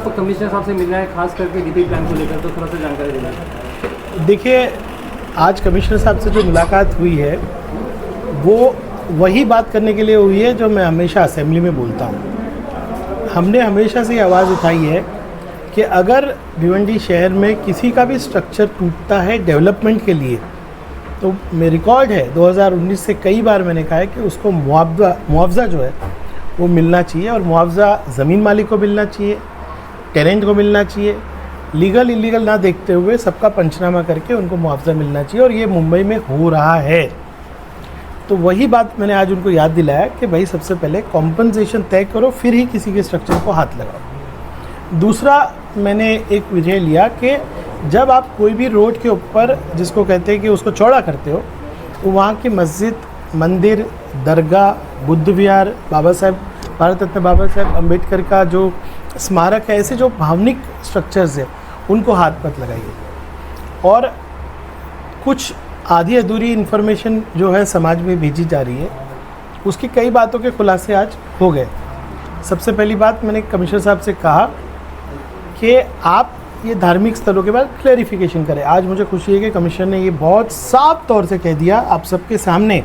आपको कमिश्नर साहब से मिलना है, खास करके डीपी प्लान को लेकर, तो थोड़ा सा जानकारी देना। देखिए, आज कमिश्नर साहब से जो मुलाकात हुई है वो वही बात करने के लिए हुई है जो मैं हमेशा असेंबली में बोलता हूँ। हमने हमेशा से ये आवाज़ उठाई है कि अगर भिवंडी शहर में किसी का भी स्ट्रक्चर टूटता है डेवलपमेंट के लिए, तो मेरा रिकॉर्ड है 2019 से कई बार मैंने कहा है कि उसको मुआवजा जो है वो मिलना चाहिए, और मुआवजा ज़मीन मालिक को मिलना चाहिए, टेनेंट को मिलना चाहिए, लीगल इलीगल ना देखते हुए सबका पंचनामा करके उनको मुआवजा मिलना चाहिए, और ये मुंबई में हो रहा है। तो वही बात मैंने आज उनको याद दिलाया कि भाई सबसे पहले कॉम्पनसेशन तय करो, फिर ही किसी के स्ट्रक्चर को हाथ लगाओ। दूसरा, मैंने एक विषय लिया कि जब आप कोई भी रोड के ऊपर, जिसको कहते हैं कि उसको चौड़ा करते हो, तो वहाँ की मस्जिद, मंदिर, दरगाह, बुद्ध विहार, बाबा साहब, भारत रत्न बाबा साहब अम्बेडकर का जो स्मारक है, ऐसे जो भावनिक स्ट्रक्चर्स है उनको हाथ मत लगाइए। और कुछ आधी अधूरी इन्फॉर्मेशन जो है समाज में भेजी जा रही है, उसकी कई बातों के खुलासे आज हो गए। सबसे पहली बात, मैंने कमिश्नर साहब से कहा कि आप ये धार्मिक स्थलों के बाद क्लैरिफिकेशन करें। आज मुझे खुशी है कि कमिश्नर ने ये बहुत साफ तौर से कह दिया आप सबके सामने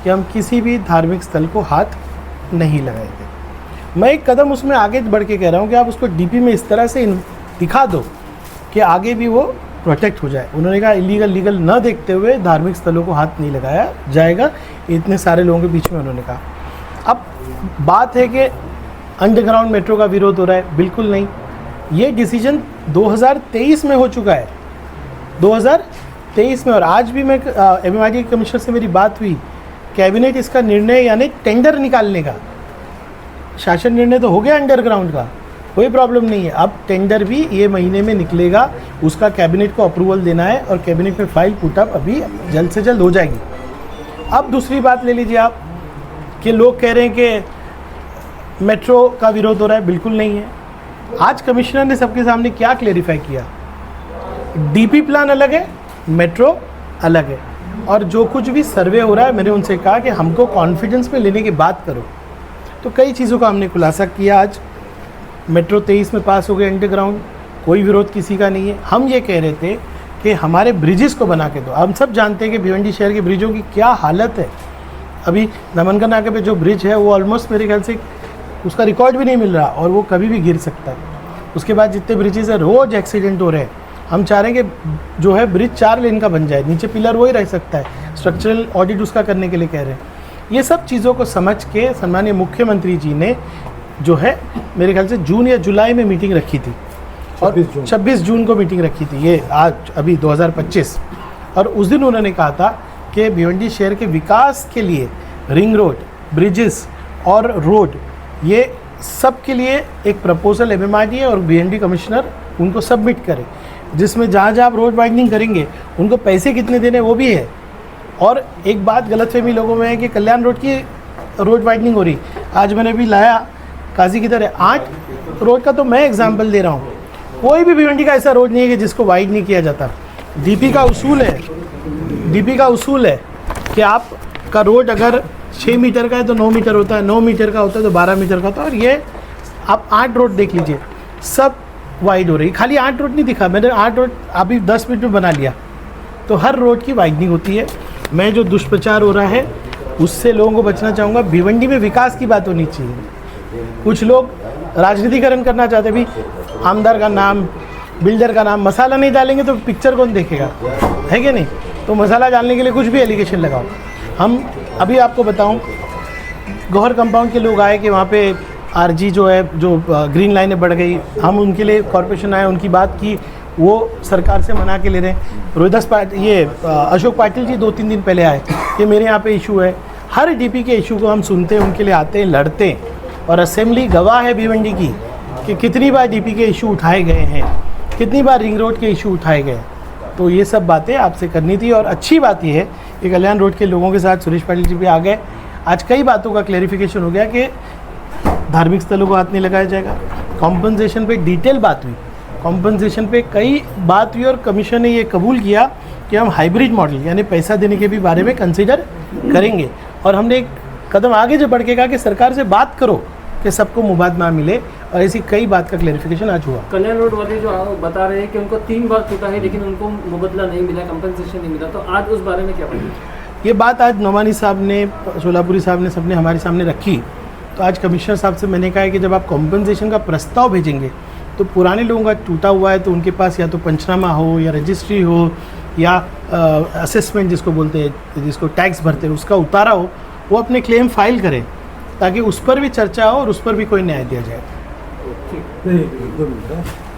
कि हम किसी भी धार्मिक स्थल को हाथ नहीं लगाएंगे। मैं एक कदम उसमें आगे बढ़ के कह रहा हूँ कि आप उसको डीपी में इस तरह से दिखा दो कि आगे भी वो प्रोटेक्ट हो जाए। उन्होंने कहा इलीगल लीगल न देखते हुए धार्मिक स्थलों को हाथ नहीं लगाया जाएगा, इतने सारे लोगों के बीच में उन्होंने कहा। अब बात है कि अंडरग्राउंड मेट्रो का विरोध हो रहा है, बिल्कुल नहीं। ये डिसीजन 2023 में हो चुका है, 2023 में। और आज भी मैं MMRDA कमिश्नर से मेरी बात हुई, कैबिनेट इसका निर्णय यानी टेंडर निकालने का, शासन निर्णय तो हो गया अंडरग्राउंड का, कोई प्रॉब्लम नहीं है। अब टेंडर भी ये महीने में निकलेगा, उसका कैबिनेट को अप्रूवल देना है और कैबिनेट में फाइल पुटअप अभी जल्द से जल्द हो जाएगी। अब दूसरी बात ले लीजिए आप कि लोग कह रहे हैं कि मेट्रो का विरोध हो रहा है, बिल्कुल नहीं है। आज कमिश्नर ने सबके सामने क्या क्लेरिफाई किया, डीपी प्लान अलग है, मेट्रो अलग है, और जो कुछ भी सर्वे हो रहा है मैंने उनसे कहा कि हमको कॉन्फिडेंस में लेने की बात करो। तो कई चीज़ों का हमने खुलासा किया। आज मेट्रो 23 में पास हो गए अंडरग्राउंड, कोई विरोध किसी का नहीं है। हम ये कह रहे थे कि हमारे ब्रिजेस को बना के दो। हम सब जानते हैं कि भिवंडी शहर के ब्रिजों की क्या हालत है। अभी नमनकर नाके पे जो ब्रिज है वो ऑलमोस्ट मेरे ख्याल से उसका रिकॉर्ड भी नहीं मिल रहा, और वो कभी भी गिर सकता है। उसके बाद जितने ब्रिजेस हैं रोज़ एक्सीडेंट हो रहे हैं। हम चाह रहे हैं कि जो है ब्रिज 4 लेन का बन जाए, नीचे पिलर वही रह सकता है, स्ट्रक्चरल ऑडिट उसका करने के लिए कह रहे हैं। ये सब चीज़ों को समझ के सम्मानीय मुख्यमंत्री जी ने जो है मेरे ख्याल से जून या जुलाई में मीटिंग रखी थी, और 26 जून को मीटिंग रखी थी, ये आज अभी 2025। और उस दिन उन्होंने कहा था कि भिवंडी शहर के विकास के लिए रिंग रोड, ब्रिजेस और रोड, ये सब के लिए एक प्रपोजल MMRDA और BND कमिश्नर उनको सबमिट करें, जिसमें जहाँ जहाँ आप रोड वाइडनिंग करेंगे उनको पैसे कितने देने वो भी है। और एक बात गलतफहमी लोगों में है कि कल्याण रोड की रोड वाइडनिंग हो रही। आज मैंने भी लाया काजी की तरह 8 रोड का, तो मैं एग्जांपल दे रहा हूँ, कोई भी भिवंडी का ऐसा रोड नहीं है कि जिसको वाइड नहीं किया जाता। डीपी का उसूल है कि आपका रोड अगर 6 मीटर का है तो 9 मीटर होता है, 9 मीटर का होता है तो 12 मीटर का होता है। और ये आप 8 रोड देख लीजिए, सब वाइड हो रही। खाली 8 रोड नहीं दिखा मैंने, 8 रोड अभी 10 मिनट में बना लिया। तो हर रोड की वाइडनिंग होती है। मैं जो दुष्प्रचार हो रहा है उससे लोगों को बचना चाहूँगा। भिवंडी में विकास की बात होनी चाहिए। कुछ लोग राजनीतिकरण करना चाहते, भी आमदार का नाम, बिल्डर का नाम, मसाला नहीं डालेंगे तो पिक्चर कौन देखेगा, है कि नहीं? तो मसाला डालने के लिए कुछ भी एलिगेशन लगाओ। हम अभी आपको बताऊं, गौहर कंपाउंड के लोग आए कि वहाँ पे RG जो है, जो ग्रीन लाइनें बढ़ गई, हम उनके लिए कॉरपोरेशन आए, उनकी बात की, वो सरकार से मना के ले रहे हैं। रोहिदास पाटिल, ये अशोक पाटिल जी 2-3 दिन पहले आए कि मेरे यहाँ पे इशू है। हर DP के इशू को हम सुनते हैं, उनके लिए आते हैं, लड़ते हैं। और असेंबली गवाह है भिवंडी की कि कितनी बार DP के इशू उठाए गए हैं, कितनी बार रिंग रोड के इशू उठाए गए। तो ये सब बातें आपसे करनी थी। और अच्छी बात यह है कि कल्याण रोड के लोगों के साथ सुरेश पाटिल जी भी आ गए। आज कई बातों का क्लैरिफिकेशन हो गया कि धार्मिक स्थलों को हाथ नहीं लगाया जाएगा। कॉम्पनसेशन पे डिटेल बात हुई, कॉम्पनसेशन पे कई बात हुई, और कमीशन ने ये कबूल किया कि हम हाइब्रिड मॉडल यानी पैसा देने के भी बारे में कंसीडर करेंगे। और हमने एक कदम आगे जो बढ़ के कहा कि सरकार से बात करो कि सबको मुबादला मिले, और ऐसी कई बात का क्लेरिफिकेशन आज हुआ। कल्याण रोड वाले जो बता रहे हैं कि उनको 3 बार टूटा है लेकिन उनको मुबदला नहीं मिला, कंपनसेशन नहीं मिला, तो आज उस बारे में क्या बताएं? ये बात आज नोमानी साहब ने, सोलापुरी साहब ने, सबने हमारे सामने रखी। तो आज कमिश्नर साहब से मैंने कहा है कि जब आप कॉम्पनसेशन का प्रस्ताव भेजेंगे तो पुराने लोगों का टूटा हुआ है तो उनके पास या तो पंचनामा हो या रजिस्ट्री हो या असेसमेंट जिसको बोलते हैं, जिसको टैक्स भरते हैं, उसका उतारा हो, वो अपने क्लेम फाइल करें ताकि उस पर भी चर्चा हो और उस पर भी कोई न्याय दिया जाए। ठीक। नहीं, 2 मिनट।